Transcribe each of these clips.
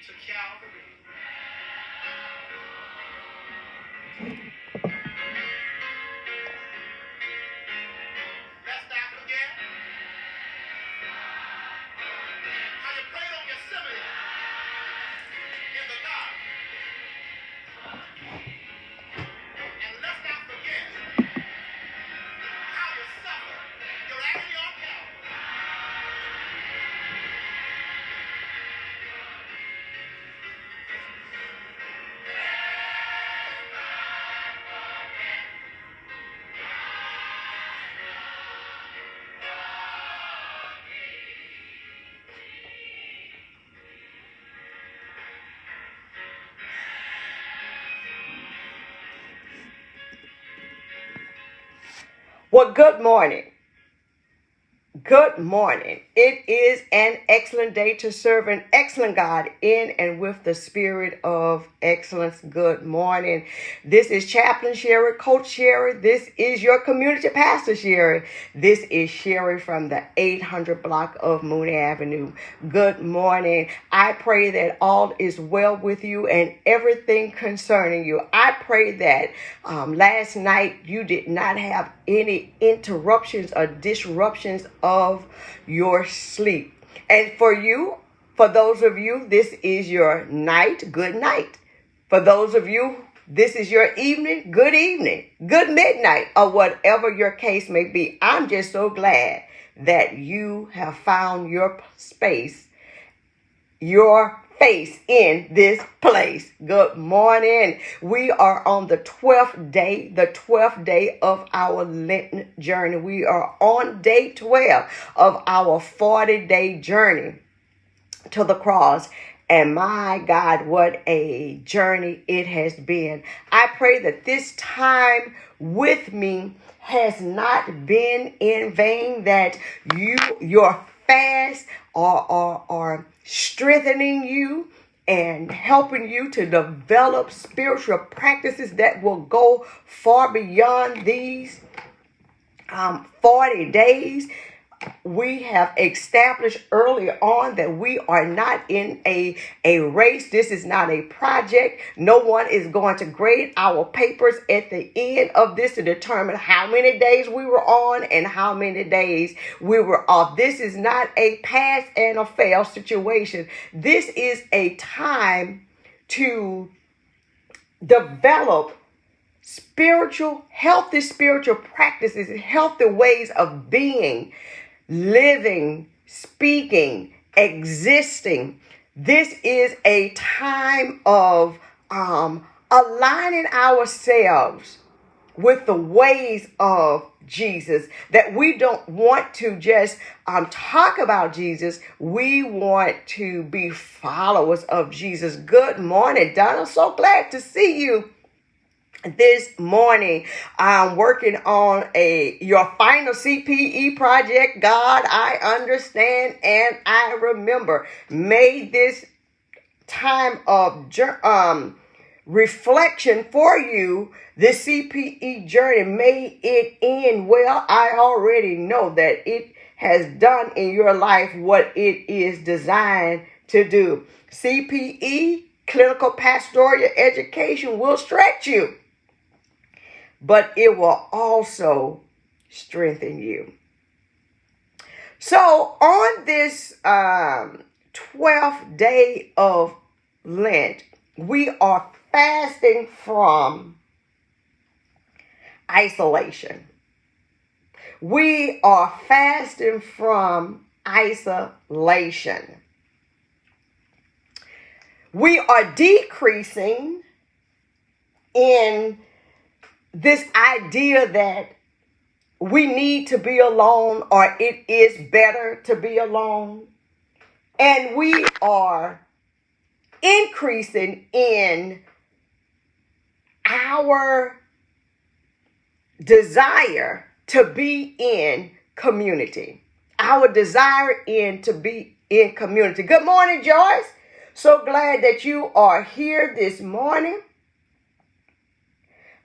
to Calvary. Let's not forget how you prayed on Gethsemane in the garden. And let's not forget how you suffered your agony on Calvary. Well, good morning. Good morning. It is an excellent day to serve an excellent God in and with the spirit of excellence. Good morning. This is Chaplain Sherry, Coach Sherry. This is your community pastor Sherry. This is Sherry from the 800 block of Mooney Avenue. Good morning. I pray that all is well with you and everything concerning you. I pray that last night you did not have any interruptions or disruptions of your sleep. And for those of you, this is your night, good night. For those of you, this is your evening, good midnight, or whatever your case may be. I'm just so glad that you have found your space, your face in this place. Good morning. We are on the 12th day of our Lent journey. We are on day 12 of our 40-day journey to the cross. And my God, what a journey it has been. I pray that this time with me has not been in vain, that your fast are strengthening you and helping you to develop spiritual practices that will go far beyond these 40 days. We have established early on that we are not in a race. This is not a project. No one is going to grade our papers at the end of this to determine how many days we were on and how many days we were off. This is not a pass and a fail situation. This is a time to develop healthy spiritual practices, healthy ways of being, living, speaking, existing. This is a time of aligning ourselves with the ways of Jesus, that we don't want to just talk about Jesus. We want to be followers of Jesus. Good morning, Donna. So glad to see you this morning. I'm working on your final CPE project. God, I understand and I remember. May this time of reflection for you, this CPE journey, may it end well. I already know that it has done in your life what it is designed to do. CPE, clinical pastoral education, will stretch you, but it will also strengthen you. So on this 12th day of Lent, we are fasting from isolation. We are fasting from isolation. We are decreasing in this idea that we need to be alone, or it is better to be alone. And we are increasing in our desire to be in community. Our desire to be in community. Good morning, Joyce. So glad that you are here this morning.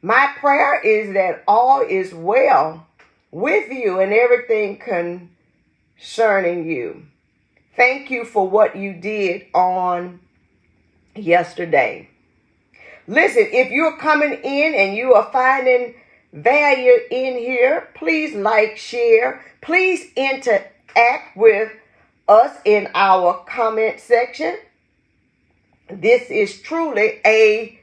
My prayer is that all is well with you and everything concerning you. Thank you for what you did on yesterday. Listen, if you're coming in and you are finding value in here, please like, share. Please interact with us in our comment section. This is truly a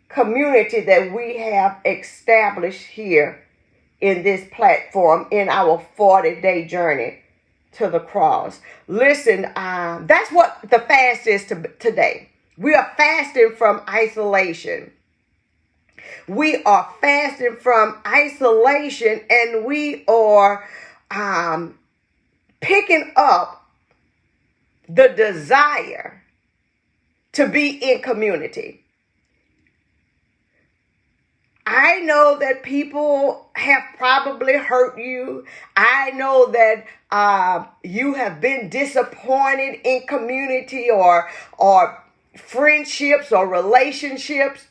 community that we have established here in this platform in our 40-day journey to the cross. Listen, that's what the fast is today. We are fasting from isolation. We are fasting from isolation, and we are picking up the desire to be in community. I know that people have probably hurt you. I know that you have been disappointed in community or friendships or relationships.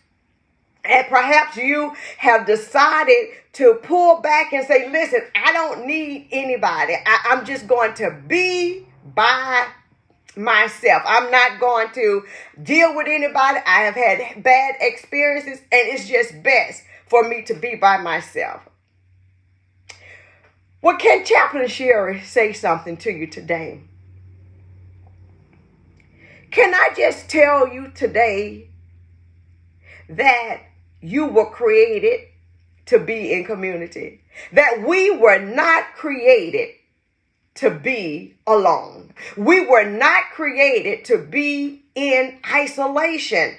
And perhaps you have decided to pull back and say, listen, I don't need anybody. I'm just going to be by myself. I'm not going to deal with anybody. I have had bad experiences, and it's just best for me to be by myself. Well, can Chaplain Sherry say something to you today? Can I just tell you today that you were created to be in community? That we were not created to be alone. We were not created to be in isolation.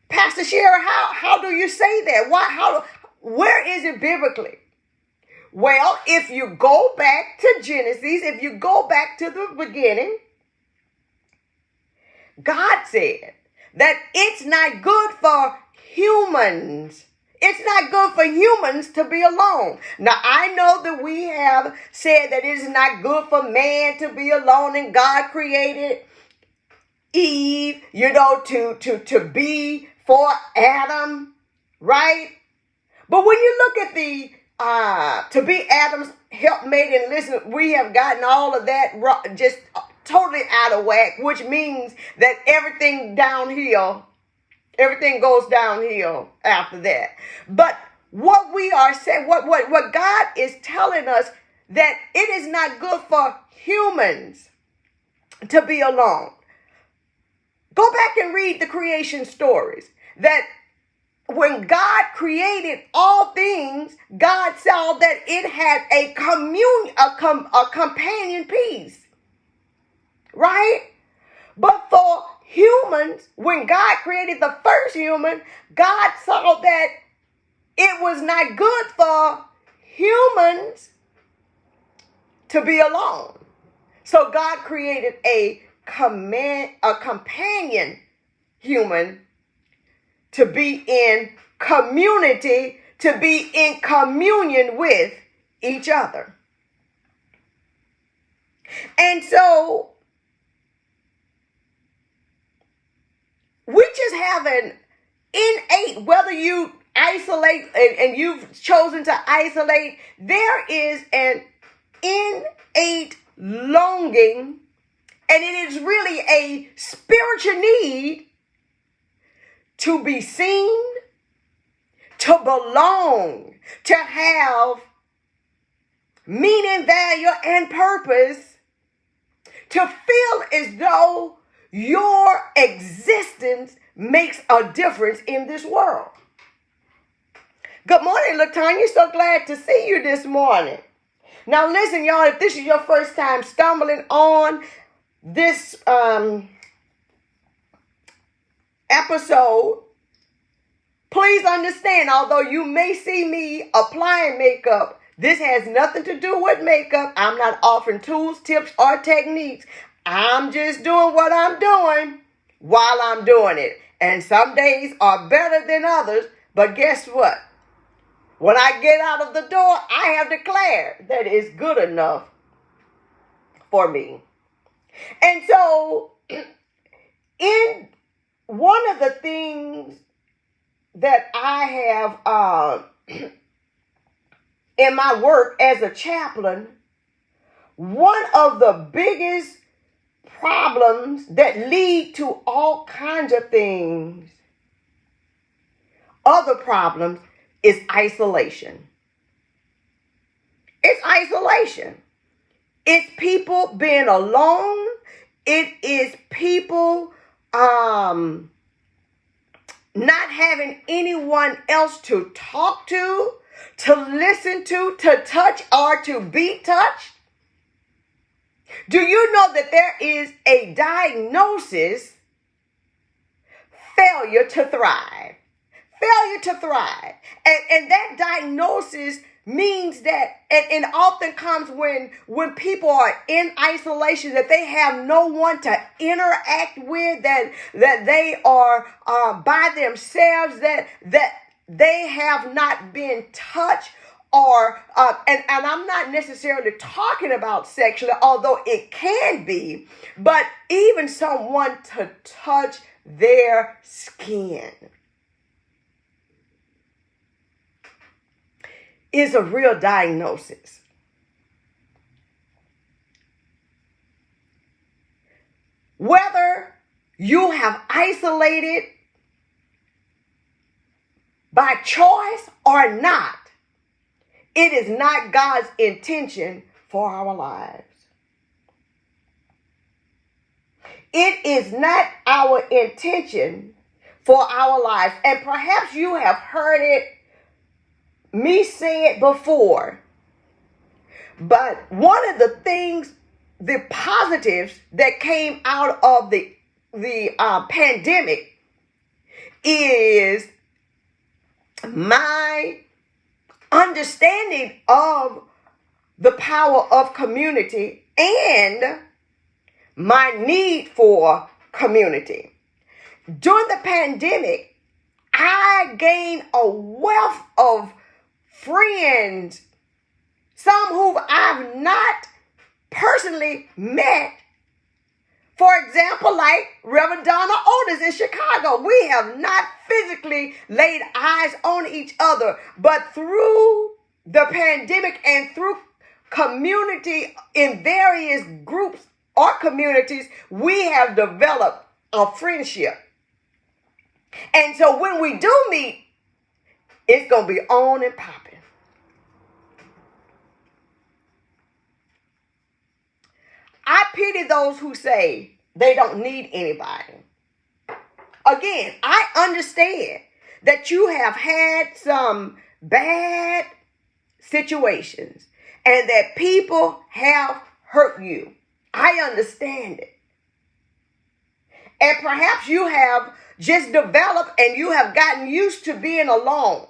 Pastor Sherry, how do you say that? Where is it biblically? Well, if you go back to Genesis, if you go back to the beginning, God said that it's not good for humans. It's not good for humans to be alone. Now, I know that we have said that it is not good for man to be alone, and God created Eve, to be for Adam, right? But when you look at the to be Adam's helpmate, and listen, we have gotten all of that just totally out of whack, which means that everything goes downhill after that. But what we are saying, what God is telling us, that it is not good for humans to be alone. Go back and read the creation stories. That when God created all things, God saw that it had a companion piece. Right? But for humans, when God created the first human, God saw that it was not good for humans to be alone. So God created a companion human to be in community, to be in communion with each other. And so we just have an innate, whether you isolate and you've chosen to isolate, there is an innate longing, and it is really a spiritual need to be seen, to belong, to have meaning, value, and purpose, to feel as though your existence makes a difference in this world. Good morning, LaTanya. So glad to see you this morning. Now listen, y'all, if this is your first time stumbling on this episode, please understand, although you may see me applying makeup, this has nothing to do with makeup. I'm not offering tools, tips, or techniques. I'm just doing what I'm doing while I'm doing it. And some days are better than others, but guess what? When I get out of the door, I have declared that it's good enough for me. And so, in one of the things that I have in my work as a chaplain, one of the biggest problems that lead to all kinds of things. Other problems is isolation. It's isolation. It's people being alone. It is people not having anyone else to talk to listen to touch, or to be touched. Do you know that there is a diagnosis? Failure to thrive. Failure to thrive. And that diagnosis means that, and often comes when people are in isolation, that they have no one to interact with, that they are by themselves, that they have not been touched, or and I'm not necessarily talking about sexually, although it can be, but even someone to touch their skin is a real diagnosis. Whether you have isolated by choice or not, it is not God's intention for our lives. It is not our intention for our lives. And perhaps you have heard me say it before. But one of the things, the positives that came out of the pandemic is my understanding of the power of community and my need for community. During the pandemic, I gained a wealth of friends, some who I've not personally met. For example, like Reverend Donna Otis in Chicago. We have not physically laid eyes on each other, but through the pandemic and through community in various groups or communities, we have developed a friendship. And so when we do meet, it's going to be on and popping. I pity those who say they don't need anybody. Again, I understand that you have had some bad situations and that people have hurt you. I understand it. And perhaps you have just developed and you have gotten used to being alone.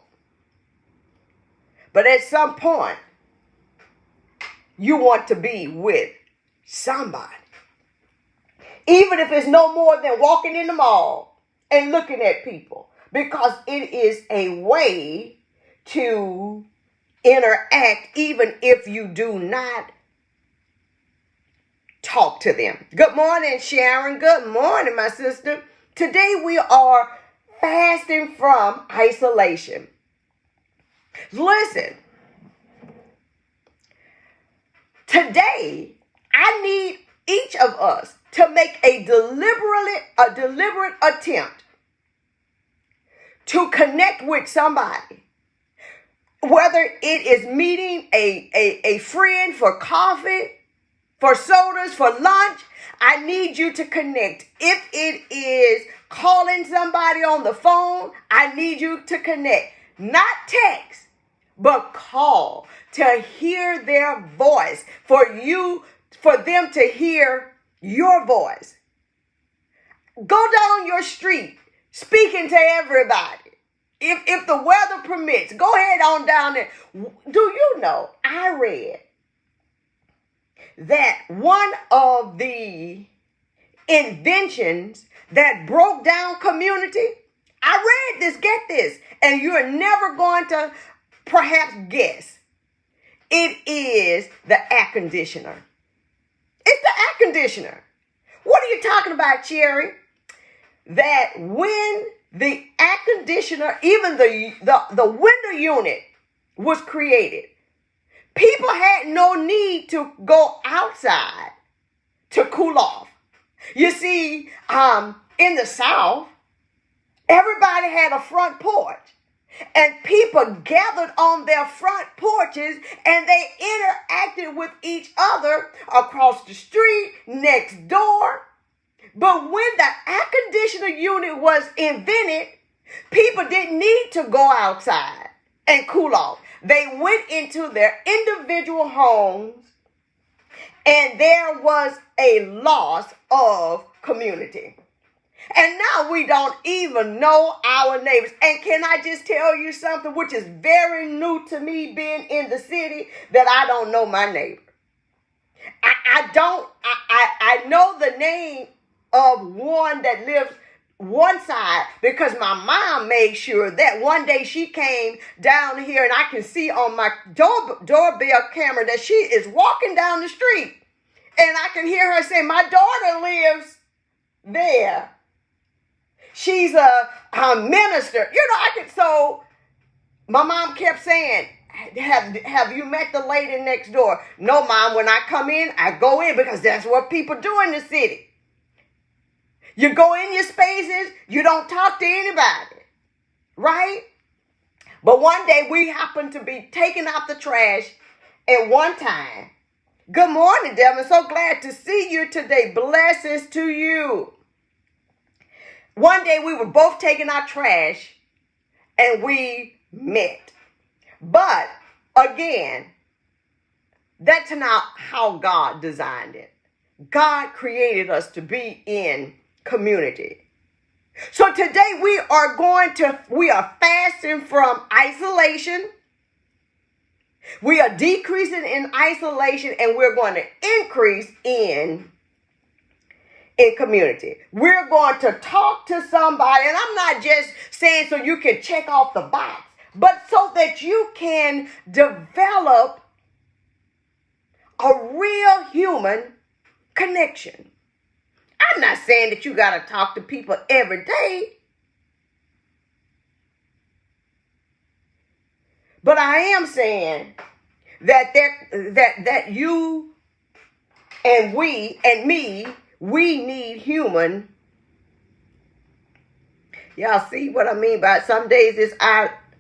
But at some point, you want to be with somebody. Even if it's no more than walking in the mall and looking at people. Because it is a way to interact even if you do not talk to them. Good morning, Sharon. Good morning, my sister. Today we are fasting from isolation. Listen, today I need each of us to make a deliberate attempt to connect with somebody. Whether it is meeting a friend for coffee, for sodas, for lunch, I need you to connect. If it is calling somebody on the phone, I need you to connect. Not text, but call to hear their voice, for them to hear your voice. Go down your street speaking to everybody. If the weather permits, go ahead on down there. Do you know, I read that one of the inventions that broke down community, I read this, get this, and you're never going to perhaps guess. It is the air conditioner. It's the air conditioner. What are you talking about, Cherry? That when the air conditioner, even the window unit was created, people had no need to go outside to cool off. You see, in the South, everybody had a front porch. And people gathered on their front porches and they interacted with each other across the street, next door. But when the air conditioner unit was invented, people didn't need to go outside and cool off. They went into their individual homes and there was a loss of community. And now we don't even know our neighbors. And can I just tell you something which is very new to me being in the city, that I don't know my neighbor. I know the name of one that lives one side because my mom made sure that one day she came down here and I can see on my doorbell camera that she is walking down the street. And I can hear her say, my daughter lives there. She's a minister. So my mom kept saying, have you met the lady next door? No, Mom, when I come in, I go in because that's what people do in the city. You go in your spaces, you don't talk to anybody, right? But one day we happened to be taking out the trash at one time. Good morning, Devin. So glad to see you today. Blessings to you. One day we were both taking our trash and we met. But again, that's not how God designed it. God created us to be in community. So today we are fasting from isolation. We are decreasing in isolation and we're going to increase in community. We're going to talk to somebody, and I'm not just saying so you can check off the box, but so that you can develop a real human connection. I'm not saying that you got to talk to people every day, but I am saying that you and we need human. Y'all see what I mean by some days this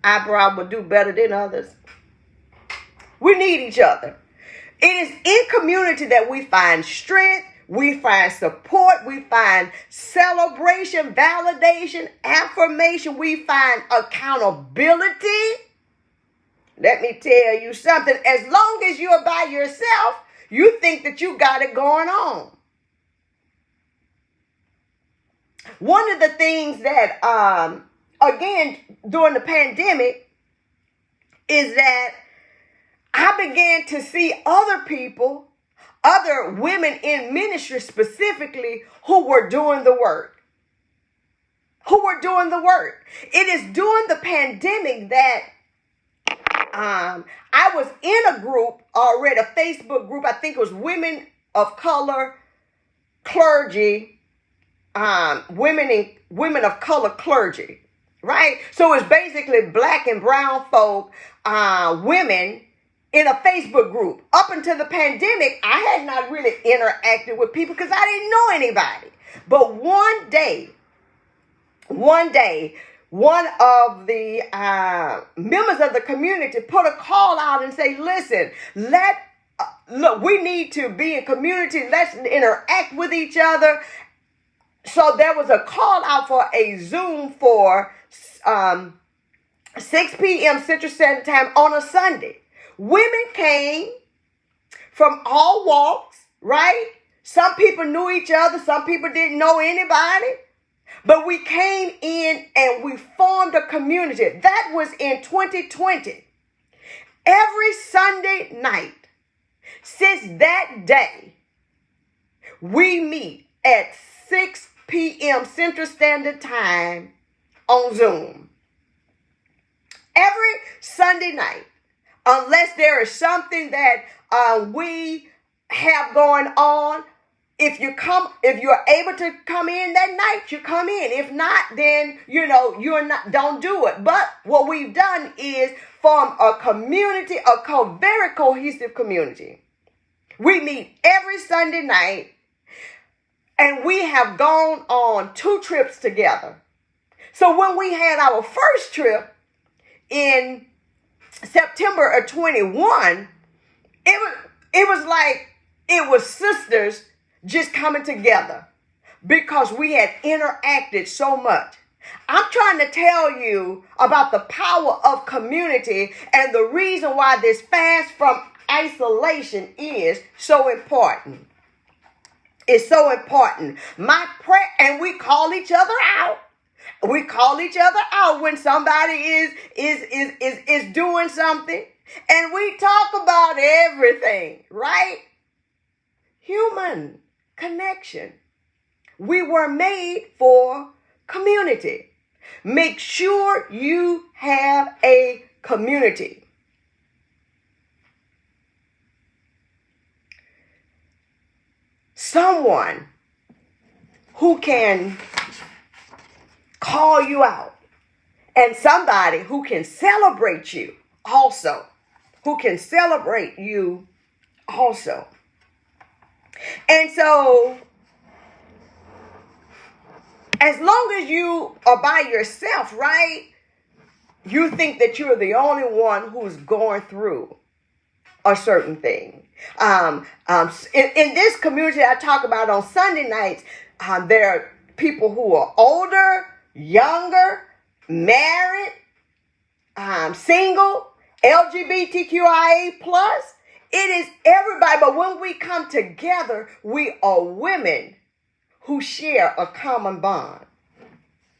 eyebrow will do better than others. We need each other. It is in community that we find strength, we find support, we find celebration, validation, affirmation, we find accountability. Let me tell you something. As long as you're by yourself, you think that you got it going on. One of the things that, again, during the pandemic is that I began to see other people, other women in ministry specifically, who were doing the work. It is during the pandemic that I was in a group already, a Facebook group. I think it was Women of Color Clergy. Women of color clergy, right? So it's basically black and brown folk, women in a Facebook group. Up until the pandemic, I had not really interacted with people because I didn't know anybody. But one day, one of the members of the community put a call out and say, listen, look, we need to be in community. Let's interact with each other. So there was a call out for a Zoom for 6 p.m. Central Standard Time on a Sunday. Women came from all walks, right? Some people knew each other. Some people didn't know anybody. But we came in and we formed a community. That was in 2020. Every Sunday night since that day, we meet at 6 p.m. Central Standard Time on Zoom. Every Sunday night, unless there is something that we have going on, if you're able to come in that night, you come in. If not, then don't do it. But what we've done is form a community, very cohesive community. We meet every Sunday night. And And we have gone on 2 trips together. So when we had our first trip in September of 21, it was like it was sisters just coming together because we had interacted so much. I'm trying to tell you about the power of community and the reason why this fast from isolation is so important. It's so important. My prayer, and we call each other out. We call each other out when somebody is doing something, and we talk about everything, right? Human connection. We were made for community. Make sure you have a community. Someone who can call you out, and somebody who can celebrate you also. Who can celebrate you also. And so, as long as you are by yourself, right, you think that you're the only one who's going through a certain thing. In this community I talk about on Sunday nights, there are people who are older, younger, married, single, LGBTQIA+. It is everybody. But when we come together, we are women who share a common bond.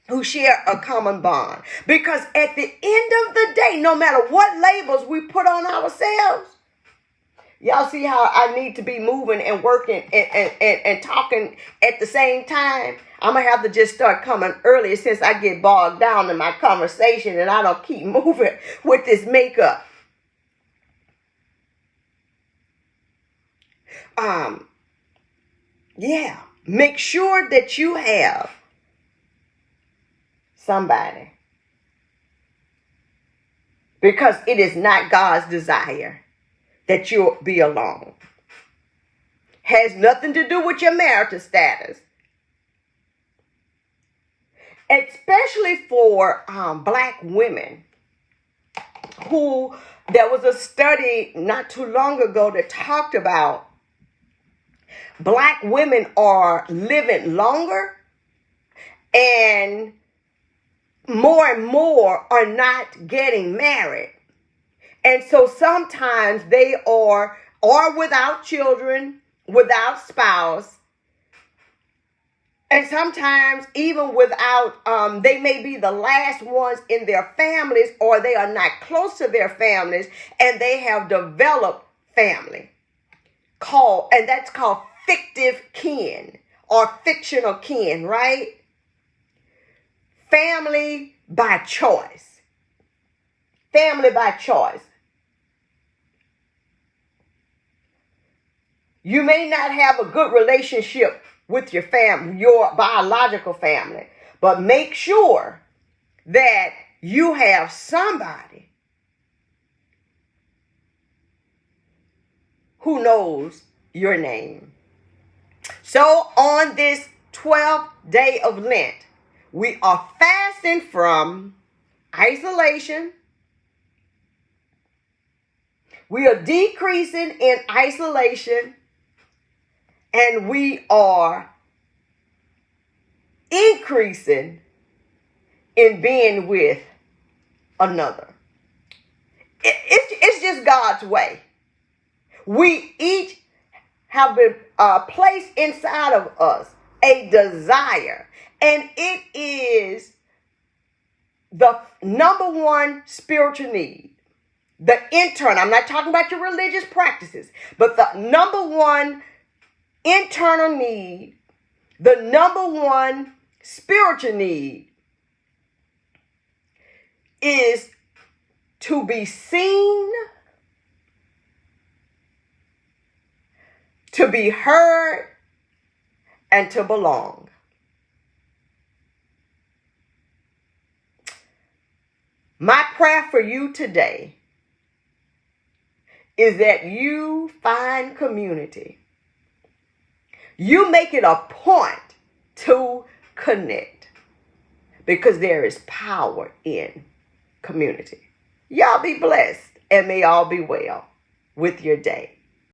Because at the end of the day, no matter what labels we put on ourselves, y'all see how I need to be moving and working and talking at the same time? I'm going to have to just start coming earlier since I get bogged down in my conversation and I don't keep moving with this makeup. Make sure that you have somebody. Because it is not God's desire that you'll be alone. Has nothing to do with your marital status. Especially for black women who, there was a study not too long ago that talked about black women are living longer and more are not getting married. And so sometimes they are without children, without spouse, and sometimes even without, they may be the last ones in their families, or they are not close to their families, and they have developed family. And that's called fictive kin or fictional kin, right? Family by choice. Family by choice. You may not have a good relationship with your family, your biological family, but make sure that you have somebody who knows your name. So on this 12th day of Lent, we are fasting from isolation. We are decreasing in isolation. And we are increasing in being with another. It's just God's way. We each have been placed inside of us a desire. And it is the number one spiritual need. The internal, I'm not talking about your religious practices, but the number one internal need, the number one spiritual need is to be seen, to be heard, and to belong. My prayer for you today is that you find community. You make it a point to connect, because there is power in community. Y'all be blessed, and may all be well with your day.